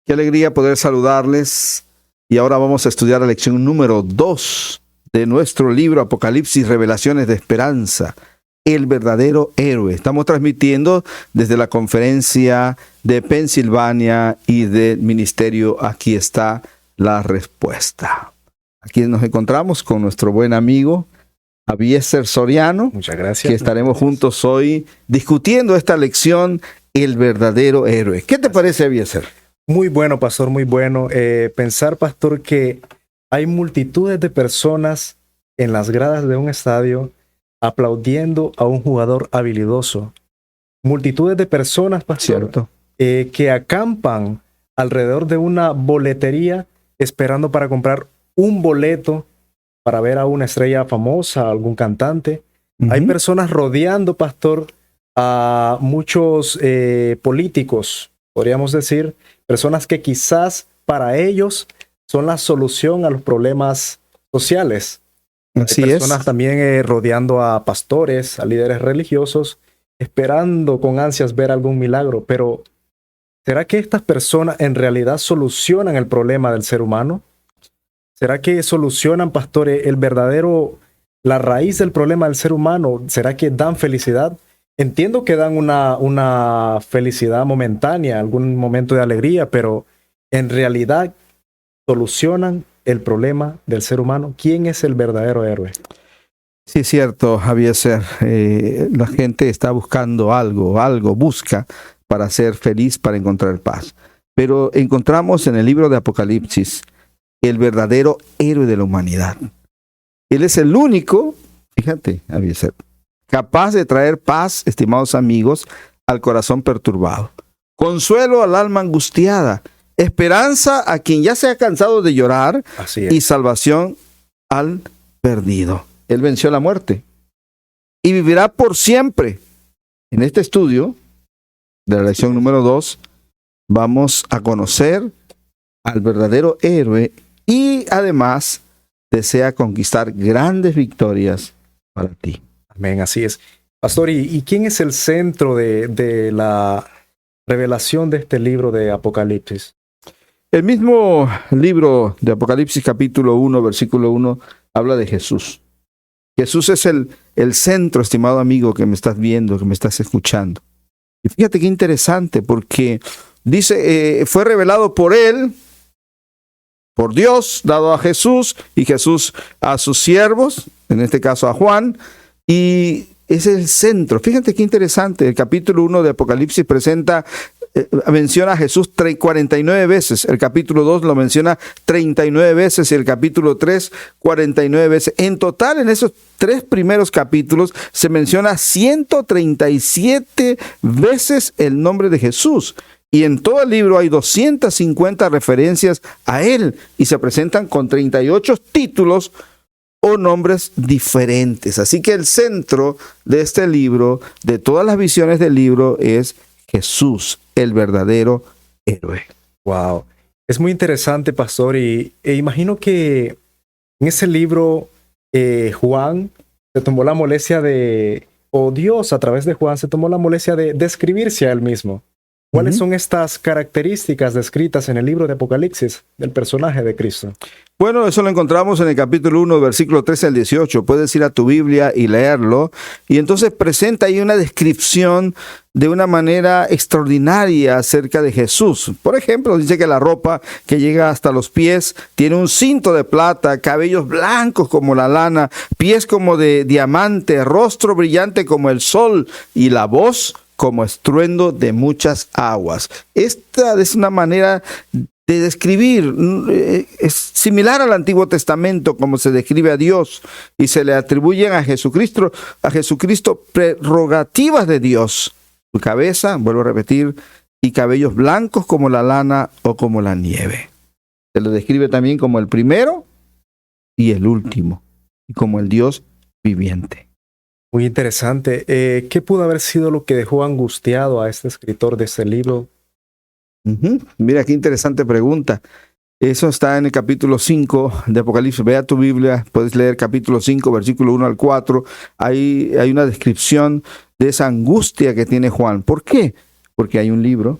Qué alegría poder saludarles. Y ahora vamos a estudiar la lección número 2 de nuestro libro Apocalipsis, Revelaciones de Esperanza, el verdadero héroe. Estamos transmitiendo desde la conferencia de Pensilvania y del ministerio Aquí está la respuesta. Aquí nos encontramos con nuestro buen amigo Abiezer Soriano. Muchas gracias. Que estaremos juntos hoy discutiendo esta lección, el verdadero héroe. ¿Qué te parece, Abiezer? Muy bueno, pastor, muy bueno. Pensar, pastor, que hay multitudes de personas en las gradas de un estadio aplaudiendo a un jugador habilidoso. Multitudes de personas, pastor, que acampan alrededor de una boletería esperando para comprar un boleto para ver a una estrella famosa, a algún cantante. Hay personas rodeando, pastor, a muchos políticos, podríamos decir, personas que quizás para ellos son la solución a los problemas sociales. Así Hay personas también rodeando a pastores, a líderes religiosos, esperando con ansias ver algún milagro. Pero, ¿será que estas personas en realidad solucionan el problema del ser humano? ¿Será que solucionan, pastores, la raíz del problema del ser humano? ¿Será que dan felicidad? Entiendo que dan una felicidad momentánea, algún momento de alegría, pero en realidad solucionan el problema del ser humano. ¿Quién es el verdadero héroe? Sí, es cierto, Abiezer. La gente está buscando algo busca para ser feliz, para encontrar paz. Pero encontramos en el libro de Apocalipsis el verdadero héroe de la humanidad. Él es el único, fíjate, Abiezer, capaz de traer paz, estimados amigos, al corazón perturbado, consuelo al alma angustiada, esperanza a quien ya se ha cansado de llorar y salvación al perdido. Él venció la muerte y vivirá por siempre. En este estudio de la lección número 2 vamos a conocer al verdadero héroe y además desea conquistar grandes victorias para ti. Amén, así es. Pastor, ¿y quién es el centro de la revelación de este libro de Apocalipsis? El mismo libro de Apocalipsis capítulo 1, versículo 1, habla de Jesús. Jesús es el centro, estimado amigo, que me estás viendo, que me estás escuchando. Y fíjate qué interesante, porque dice, fue revelado por él, por Dios, dado a Jesús, y Jesús a sus siervos, en este caso a Juan, y es el centro. Fíjate qué interesante, el capítulo 1 de Apocalipsis menciona a Jesús 49 veces, el capítulo 2 lo menciona 39 veces y el capítulo 3 49 veces. En total, en esos 3 primeros capítulos se menciona 137 veces el nombre de Jesús. Y en todo el libro hay 250 referencias a él y se presentan con 38 títulos o nombres diferentes. Así que el centro de este libro, de todas las visiones del libro, es Jesús, el verdadero héroe. Wow. Es muy interesante, pastor, e imagino que en ese libro Juan se tomó la molestia Dios a través de Juan se tomó la molestia de describirse a él mismo. ¿Cuáles son estas características descritas en el libro de Apocalipsis del personaje de Cristo? Bueno, eso lo encontramos en el capítulo 1, versículo 13 al 18. Puedes ir a tu Biblia y leerlo. Y entonces presenta ahí una descripción de una manera extraordinaria acerca de Jesús. Por ejemplo, dice que la ropa que llega hasta los pies tiene un cinto de plata, cabellos blancos como la lana, pies como de diamante, rostro brillante como el sol y la voz como estruendo de muchas aguas. Esta es una manera de describir, es similar al Antiguo Testamento como se describe a Dios y se le atribuyen a Jesucristo prerrogativas de Dios. Su cabeza, vuelvo a repetir, y cabellos blancos como la lana o como la nieve. Se le describe también como el primero y el último, y como el Dios viviente. Muy interesante. ¿Qué pudo haber sido lo que dejó angustiado a este escritor de este libro? Mira, qué interesante pregunta. Eso está en el capítulo 5 de Apocalipsis. Ve a tu Biblia, puedes leer capítulo 5, versículo 1 al 4. Ahí hay una descripción de esa angustia que tiene Juan. ¿Por qué? Porque hay un libro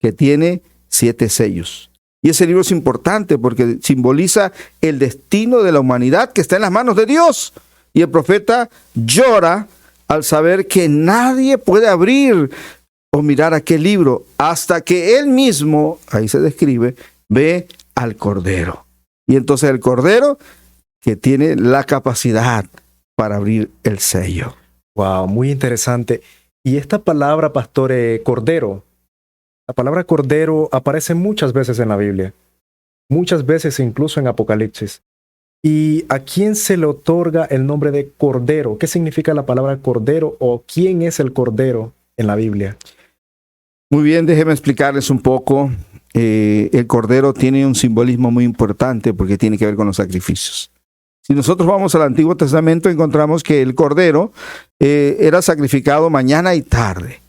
que tiene 7 sellos. Y ese libro es importante porque simboliza el destino de la humanidad que está en las manos de Dios. Y el profeta llora al saber que nadie puede abrir o mirar aquel libro hasta que él mismo, ahí se describe, ve al Cordero. Y entonces el Cordero que tiene la capacidad para abrir el sello. Wow, muy interesante. Y esta palabra, pastor, cordero, la palabra cordero aparece muchas veces en la Biblia, muchas veces incluso en Apocalipsis. ¿Y a quién se le otorga el nombre de cordero? ¿Qué significa la palabra cordero o quién es el cordero en la Biblia? Muy bien, déjenme explicarles un poco. El cordero tiene un simbolismo muy importante porque tiene que ver con los sacrificios. Si nosotros vamos al Antiguo Testamento, encontramos que el cordero era sacrificado mañana y tarde.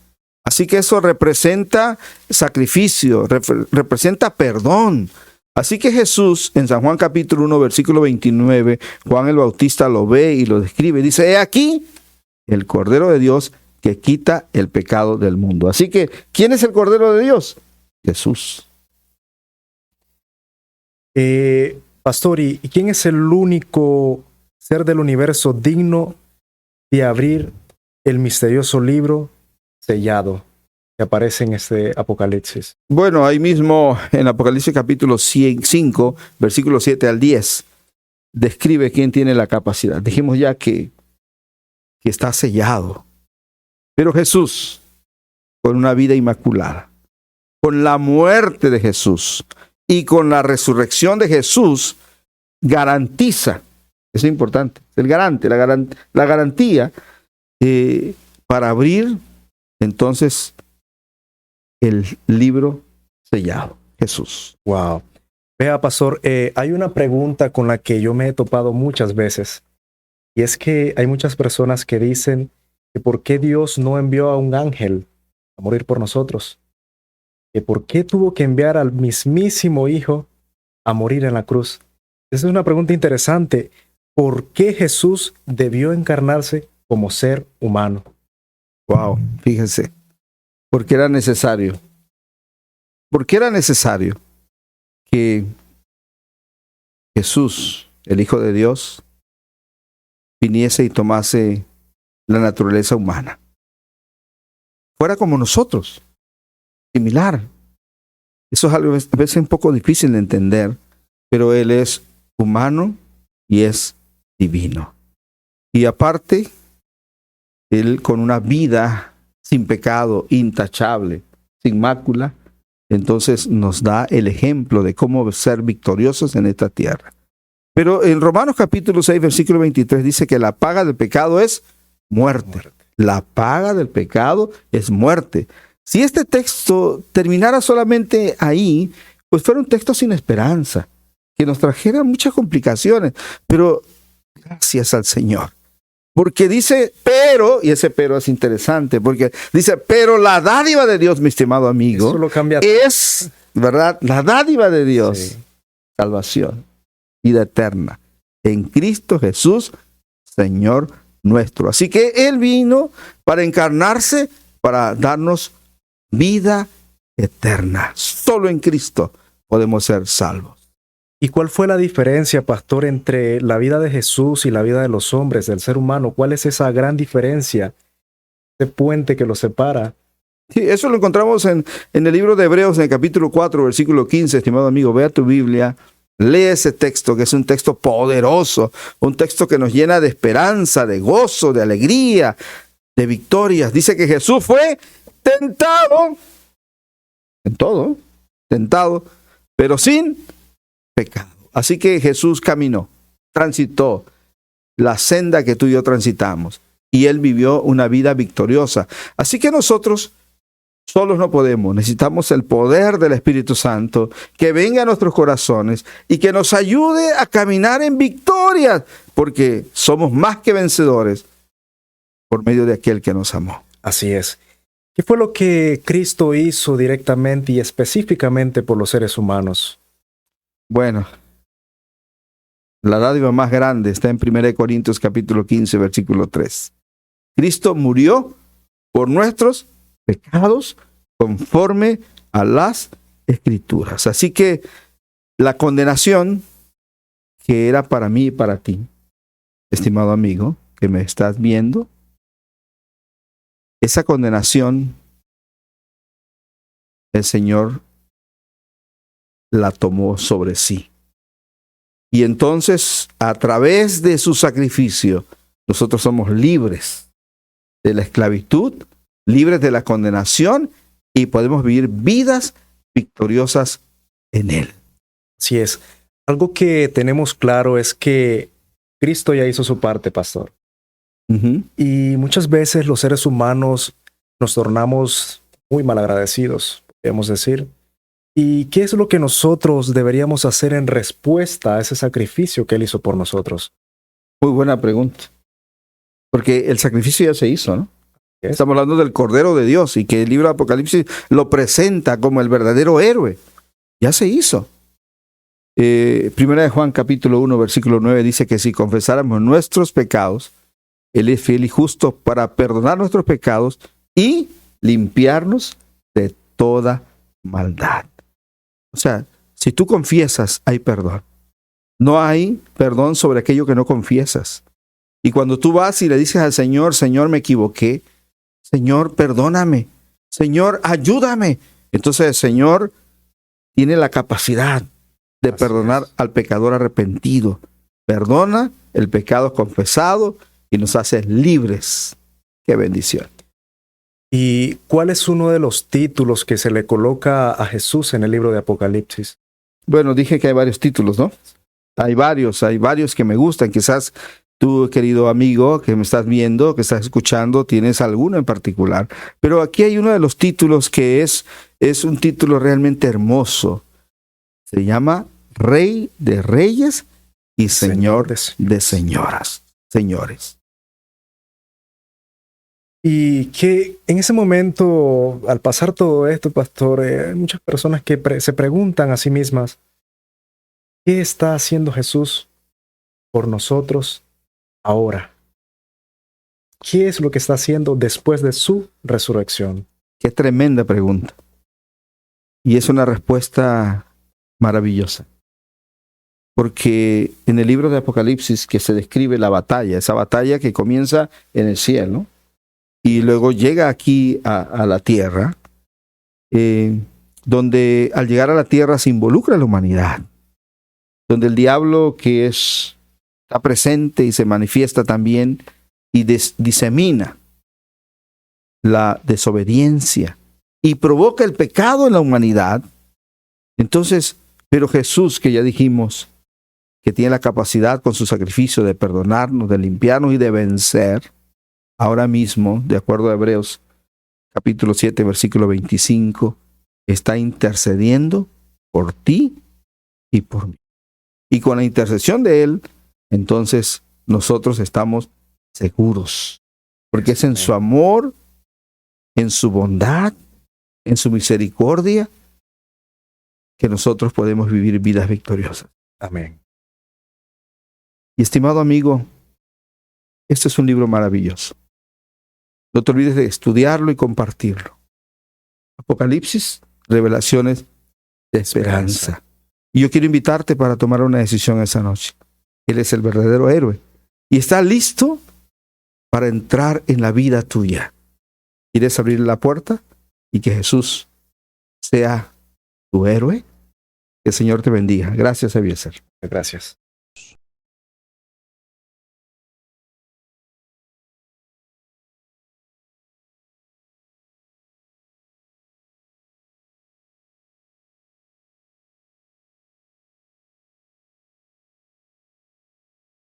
Así que eso representa sacrificio, representa perdón. Así que Jesús, en San Juan capítulo 1, versículo 29, Juan el Bautista lo ve y lo describe. Dice, he aquí el Cordero de Dios que quita el pecado del mundo. Así que, ¿quién es el Cordero de Dios? Jesús. Pastor, ¿y quién es el único ser del universo digno de abrir el misterioso libro sellado que aparece en este Apocalipsis? Bueno, ahí mismo en Apocalipsis capítulo 5, versículo 7 al 10, describe quién tiene la capacidad. Dijimos ya que está sellado. Pero Jesús, con una vida inmaculada, con la muerte de Jesús y con la resurrección de Jesús, garantiza, eso es importante, el garante, la garantía para abrir entonces el libro sellado, Jesús. Wow. Vea, pastor, hay una pregunta con la que yo me he topado muchas veces, y es que hay muchas personas que dicen que por qué Dios no envió a un ángel a morir por nosotros, que por qué tuvo que enviar al mismísimo Hijo a morir en la cruz. Esa es una pregunta interesante. ¿Por qué Jesús debió encarnarse como ser humano? Wow, fíjense, porque era necesario. Porque era necesario que Jesús, el Hijo de Dios, viniese y tomase la naturaleza humana. Fuera como nosotros, similar. Eso es algo a veces un poco difícil de entender, pero Él es humano y es divino. Y aparte, Él con una vida sin pecado, intachable, sin mácula, entonces nos da el ejemplo de cómo ser victoriosos en esta tierra. Pero en Romanos capítulo 6, versículo 23 dice que la paga del pecado es muerte. La paga del pecado es muerte. Si este texto terminara solamente ahí, pues fuera un texto sin esperanza, que nos trajera muchas complicaciones. Pero gracias al Señor. Porque dice, pero, y ese pero es interesante, porque dice, pero la dádiva de Dios, mi estimado amigo, Eso lo cambia es, ¿verdad? La dádiva de Dios, Sí. salvación, vida eterna, en Cristo Jesús, Señor nuestro. Así que Él vino para encarnarse, para darnos vida eterna. Solo en Cristo podemos ser salvos. ¿Y cuál fue la diferencia, pastor, entre la vida de Jesús y la vida de los hombres, del ser humano? ¿Cuál es esa gran diferencia? Ese puente que los separa. Sí, eso lo encontramos en el libro de Hebreos, en el capítulo 4, versículo 15, estimado amigo. Vea tu Biblia, lee ese texto, que es un texto poderoso, un texto que nos llena de esperanza, de gozo, de alegría, de victorias. Dice que Jesús fue tentado, en todo, tentado, pero sin pecado. Así que Jesús caminó, transitó la senda que tú y yo transitamos, y Él vivió una vida victoriosa. Así que nosotros solos no podemos, necesitamos el poder del Espíritu Santo que venga a nuestros corazones y que nos ayude a caminar en victoria, porque somos más que vencedores por medio de aquel que nos amó. Así es. ¿Qué fue lo que Cristo hizo directamente y específicamente por los seres humanos? Bueno, la dádiva más grande está en 1 Corintios capítulo 15, versículo 3. Cristo murió por nuestros pecados conforme a las Escrituras. Así que la condenación que era para mí y para ti, estimado amigo, que me estás viendo, esa condenación el Señor la tomó sobre sí. Y entonces, a través de su sacrificio, nosotros somos libres de la esclavitud, libres de la condenación y podemos vivir vidas victoriosas en Él. Así es. Algo que tenemos claro es que Cristo ya hizo su parte, pastor. Y muchas veces los seres humanos nos tornamos muy malagradecidos, podríamos decir. ¿Y qué es lo que nosotros deberíamos hacer en respuesta a ese sacrificio que Él hizo por nosotros? Muy buena pregunta. Porque el sacrificio ya se hizo, ¿no? Estamos hablando del Cordero de Dios y que el libro de Apocalipsis lo presenta como el verdadero héroe. Ya se hizo. Primera de Juan capítulo 1 versículo 9 dice que si confesáramos nuestros pecados, Él es fiel y justo para perdonar nuestros pecados y limpiarnos de toda maldad. O sea, si tú confiesas, hay perdón. No hay perdón sobre aquello que no confiesas. Y cuando tú vas y le dices al Señor, Señor, me equivoqué, Señor, perdóname, Señor, ayúdame. Entonces el Señor tiene la capacidad de perdonar al pecador arrepentido. Perdona el pecado confesado y nos hace libres. ¡Qué bendición! ¿Y cuál es uno de los títulos que se le coloca a Jesús en el libro de Apocalipsis? Bueno, dije que hay varios títulos, ¿no? Hay varios que me gustan. Quizás tú, querido amigo, que me estás viendo, que estás escuchando, tienes alguno en particular. Pero aquí hay uno de los títulos que es un título realmente hermoso. Se llama Rey de Reyes y Señor de Señoras. Señores. Y que en ese momento, al pasar todo esto, pastor, hay muchas personas que se preguntan a sí mismas, ¿qué está haciendo Jesús por nosotros ahora? ¿Qué es lo que está haciendo después de su resurrección? Qué tremenda pregunta. Y es una respuesta maravillosa. Porque en el libro de Apocalipsis que se describe la batalla, esa batalla que comienza en el cielo y luego llega aquí a la tierra, donde al llegar a la tierra se involucra la humanidad, donde el diablo que está presente y se manifiesta también y disemina la desobediencia y provoca el pecado en la humanidad. Entonces, pero Jesús, que ya dijimos, que tiene la capacidad con su sacrificio de perdonarnos, de limpiarnos y de vencer, ahora mismo, de acuerdo a Hebreos capítulo 7, versículo 25, está intercediendo por ti y por mí. Y con la intercesión de Él, entonces nosotros estamos seguros, porque es en su amor, en su bondad, en su misericordia, que nosotros podemos vivir vidas victoriosas. Amén. Y estimado amigo, este es un libro maravilloso. No te olvides de estudiarlo y compartirlo. Apocalipsis, revelaciones de esperanza. Y yo quiero invitarte para tomar una decisión esa noche. Él es el verdadero héroe. Y está listo para entrar en la vida tuya. ¿Quieres abrir la puerta y que Jesús sea tu héroe? Que el Señor te bendiga. Gracias, Eliezer. Gracias.